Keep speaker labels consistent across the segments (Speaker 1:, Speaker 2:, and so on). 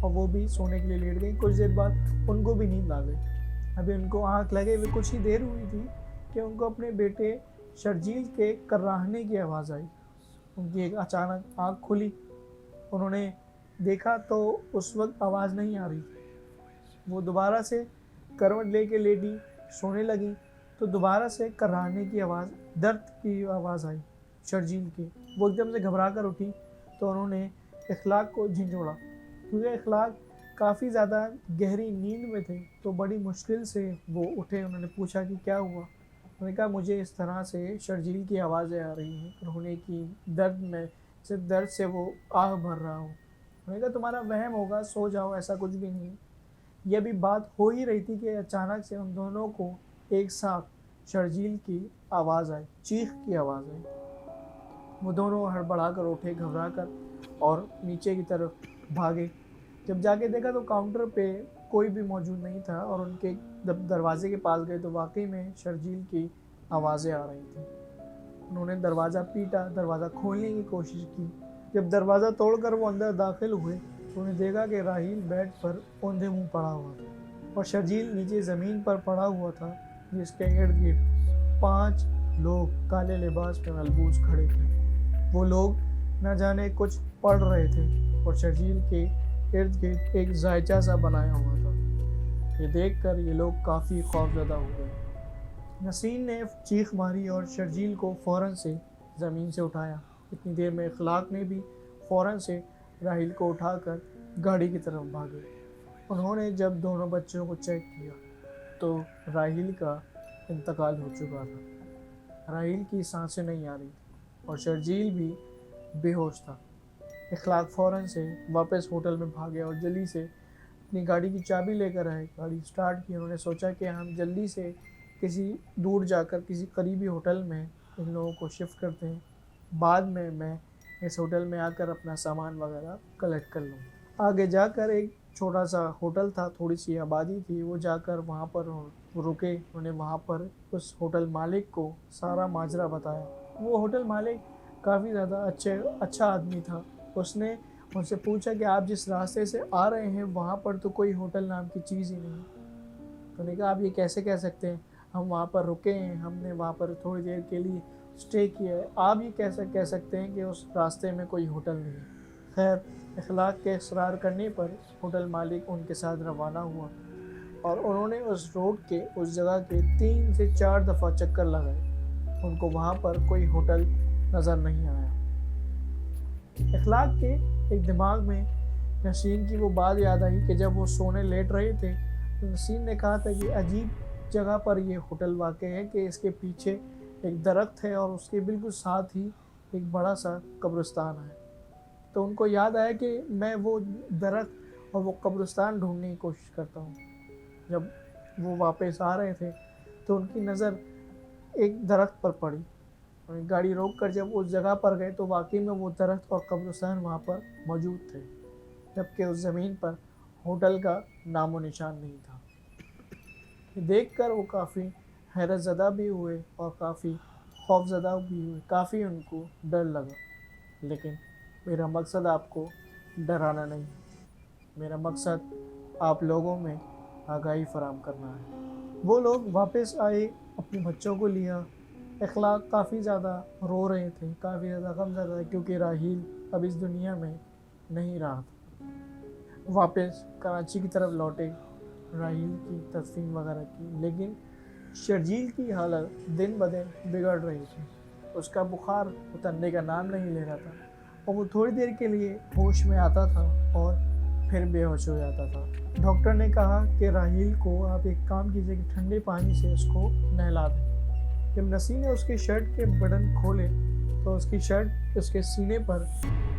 Speaker 1: اور وہ بھی سونے کے لیے لیٹ گئی۔ کچھ دیر بعد ان کو بھی نیند آ گئی۔ ابھی ان کو آنکھ لگے ہوئے کچھ ہی دیر ہوئی تھی کہ ان کو اپنے بیٹے شرجیل کے کراہنے کی آواز آئی۔ ان کی ایک اچانک آنکھ کھلی، انہوں نے دیکھا تو اس وقت آواز نہیں آ رہی تھی۔ وہ دوبارہ سے کروٹ لے کے لیٹی، سونے لگی تو دوبارہ سے کراہنے کی آواز، درد کی آواز آئی شرجیل کی۔ وہ ایک دم سے گھبرا کر اٹھی تو انہوں نے اخلاق کو جھنجھوڑا، کیونکہ اخلاق کافی زیادہ گہری نیند میں تھے تو بڑی مشکل سے وہ اٹھے۔ انہوں نے پوچھا کہ کیا ہوا؟ انہوں نے کہا مجھے اس طرح سے شرجیل کی آوازیں آ رہی ہیں، رونے کی، درد سے وہ آہ بھر رہا ہوں۔ انہوں نے کہا تمہارا وہم ہوگا، سو جاؤ، ایسا کچھ بھی نہیں۔ یہ بھی بات ہو ہی رہی تھی کہ اچانک سے ان دونوں کو ایک ساتھ شرجیل کی آواز آئی، چیخ کی آواز آئی۔ وہ دونوں ہڑبڑا کر اٹھے، گھبرا کر، اور نیچے کی طرف بھاگے۔ جب جا کے دیکھا تو کاؤنٹر پہ کوئی بھی موجود نہیں تھا، اور ان کے دروازے کے پاس گئے تو واقعی میں شرجیل کی آوازیں آ رہی تھیں۔ انہوں نے دروازہ پیٹا، دروازہ کھولنے کی کوشش کی۔ جب دروازہ توڑ کر وہ اندر داخل ہوئے تو انہیں دیکھا کہ راحیل بیڈ پر اوندھے منہ پڑا ہوا تھا اور شرجیل نیچے زمین پر پڑا ہوا تھا، جس کے ارد گرد 5 لوگ کالے لباس میں ملبوس کھڑے تھے۔ وہ لوگ نہ جانے کچھ پڑھ رہے تھے اور شرجیل کے ارد گرد ایک زائچہ سا بنایا ہوا تھا۔ یہ دیکھ کر یہ لوگ کافی خوفزدہ ہو گئے۔ نسرین نے چیخ ماری اور شرجیل کو فوراً سے زمین سے اٹھایا۔ اتنی دیر میں اخلاق نے بھی فوراً سے راحیل کو اٹھا کر گاڑی کی طرف بھاگے۔ انہوں نے جب دونوں بچوں کو چیک کیا تو راحیل کا انتقال ہو چکا تھا۔ راحیل کی سانسیں نہیں آ رہی تھیں اور شرجیل بھی بے ہوش تھا۔ اخلاق فوراً سے واپس ہوٹل میں بھاگے اور جلدی سے اپنی گاڑی کی چابی لے کر آئے، گاڑی سٹارٹ کی۔ انہوں نے سوچا کہ ہم جلدی سے کسی دور جا کر کسی قریبی ہوٹل میں ان لوگوں کو شفٹ کرتے ہیں، بعد میں اس ہوٹل میں آ کر اپنا سامان وغیرہ کلیکٹ کر لوں۔ آگے جا کر ایک چھوٹا سا ہوٹل تھا، تھوڑی سی آبادی تھی، وہ جا کر وہاں پر رکے۔ انہوں نے وہاں پر اس ہوٹل مالک کو سارا ماجرا بتایا۔ وہ ہوٹل مالک کافی زیادہ اچھا آدمی تھا۔ اس نے ان سے پوچھا کہ آپ جس راستے سے آ رہے ہیں وہاں پر تو کوئی ہوٹل نام کی چیز ہی نہیں۔ تو نے کہا آپ یہ کیسے کہہ سکتے ہیں، ہم وہاں پر رکے ہیں، ہم نے وہاں پر تھوڑی دیر کے لیے اسٹے کیا ہے، آپ یہ کیسے کہہ سکتے ہیں کہ اس راستے میں کوئی ہوٹل نہیں ہے؟ خیر، اخلاق کے اصرار کرنے پر ہوٹل مالک ان کے ساتھ روانہ ہوا اور انہوں نے اس روڈ کے اس جگہ کے 3 سے 4 دفعہ چکر لگائے۔ ان کو وہاں پر کوئی ہوٹل نظر نہیں آیا۔ اخلاق کے ایک دماغ میں نسرین کی وہ بات یاد آئی کہ جب وہ سونے لیٹ رہے تھے تو نسرین نے کہا تھا کہ عجیب جگہ پر یہ ہوٹل واقع ہے کہ اس کے پیچھے ایک درخت ہے اور اس کے بالکل ساتھ ہی ایک بڑا سا قبرستان ہے۔ تو ان کو یاد آیا کہ میں وہ درخت اور وہ قبرستان ڈھونڈنے کی کوشش کرتا ہوں۔ جب وہ واپس آ رہے تھے تو ان کی نظر ایک درخت پر پڑی۔ گاڑی روک کر جب اس جگہ پر گئے تو واقعی میں وہ درخت اور قبرستان وہاں پر موجود تھے، جبکہ اس زمین پر ہوٹل کا نام و نشان نہیں تھا۔ دیکھ کر وہ کافی حیرت زدہ بھی ہوئے اور کافی خوف زدہ بھی ہوئے، کافی ان کو ڈر لگا۔ لیکن میرا مقصد آپ کو ڈرانا نہیں ہے، میرا مقصد آپ لوگوں میں آگاہی فراہم کرنا ہے۔ وہ لوگ واپس آئے، اپنے بچوں کو لیا۔ اخلاق کافی زیادہ رو رہے تھے، کافی زیادہ غم زدہ تھے، کیونکہ راحیل اب اس دنیا میں نہیں رہا تھا۔ واپس کراچی کی طرف لوٹے، راحیل کی تدفین وغیرہ کی، لیکن شرجیل کی حالت دن بدن بگڑ رہی تھی۔ اس کا بخار اترنے کا نام نہیں لے رہا تھا اور وہ تھوڑی دیر کے لیے ہوش میں آتا تھا اور پھر بے ہوش ہو جاتا تھا۔ ڈاکٹر نے کہا کہ راحیل کو آپ ایک کام کیجیے کہ ٹھنڈے پانی سے اس کو نہلا دیں۔ جب نسرین نے اس کی شرٹ کے بٹن کھولے تو اس کی شرٹ، اس کے سینے پر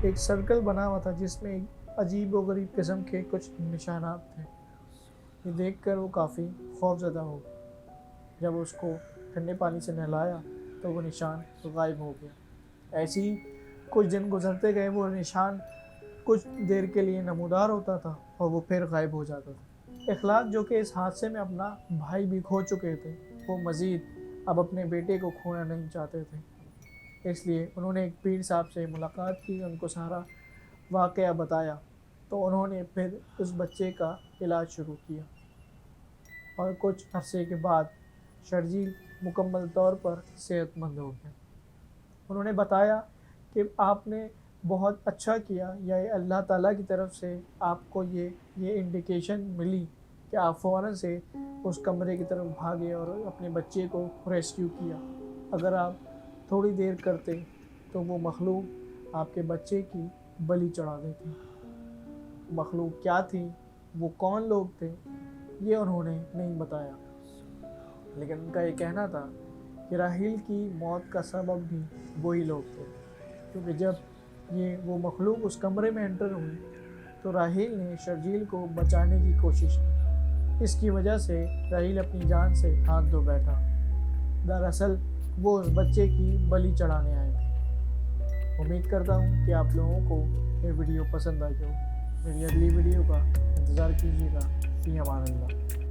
Speaker 1: ایک سرکل بنا ہوا تھا جس میں ایک عجیب و غریب قسم کے کچھ نشانات تھے۔ یہ دیکھ کر وہ کافی خوف زدہ ہو گئی۔ جب اس کو ٹھنڈے پانی سے نہلایا تو وہ نشان غائب ہو گیا۔ ایسے ہی کچھ دن گزرتے گئے، وہ نشان کچھ دیر کے لیے نمودار ہوتا تھا اور وہ پھر غائب ہو جاتا تھا۔ اخلاق جو کہ اس حادثے میں اپنا بھائی بھی کھو چکے تھے، وہ مزید اب اپنے بیٹے کو کھونا نہیں چاہتے تھے، اس لیے انہوں نے ایک پیر صاحب سے ملاقات کی، ان کو سارا واقعہ بتایا تو انہوں نے پھر اس بچے کا علاج شروع کیا اور کچھ عرصے کے بعد شرجیل مکمل طور پر صحت مند ہو گیا۔ انہوں نے بتایا کہ آپ نے بہت اچھا کیا، یا اللہ تعالیٰ کی طرف سے آپ کو یہ انڈیکیشن ملی کہ آپ فوراً سے اس کمرے کی طرف بھاگے اور اپنے بچے کو ریسکیو کیا۔ اگر آپ تھوڑی دیر کرتے تو وہ مخلوق آپ کے بچے کی بلی چڑھا دیتی۔ مخلوق کیا تھی، وہ کون لوگ تھے، یہ انہوں نے نہیں بتایا، لیکن ان کا یہ کہنا تھا کہ راحیل کی موت کا سبب بھی وہی لوگ تھے، کیونکہ جب وہ مخلوق اس کمرے میں انٹر ہوئی تو راحیل نے شرجیل کو بچانے کی کوشش کی۔ اس کی وجہ سے راحیل اپنی جان سے ہاتھ دھو بیٹھا۔ دراصل وہ اس بچے کی بلی چڑھانے آئے تھے۔ امید کرتا ہوں کہ آپ لوگوں کو یہ ویڈیو پسند آئی ہو۔ میری اگلی ویڈیو کا انتظار کیجیے گا۔ فی امان اللہ۔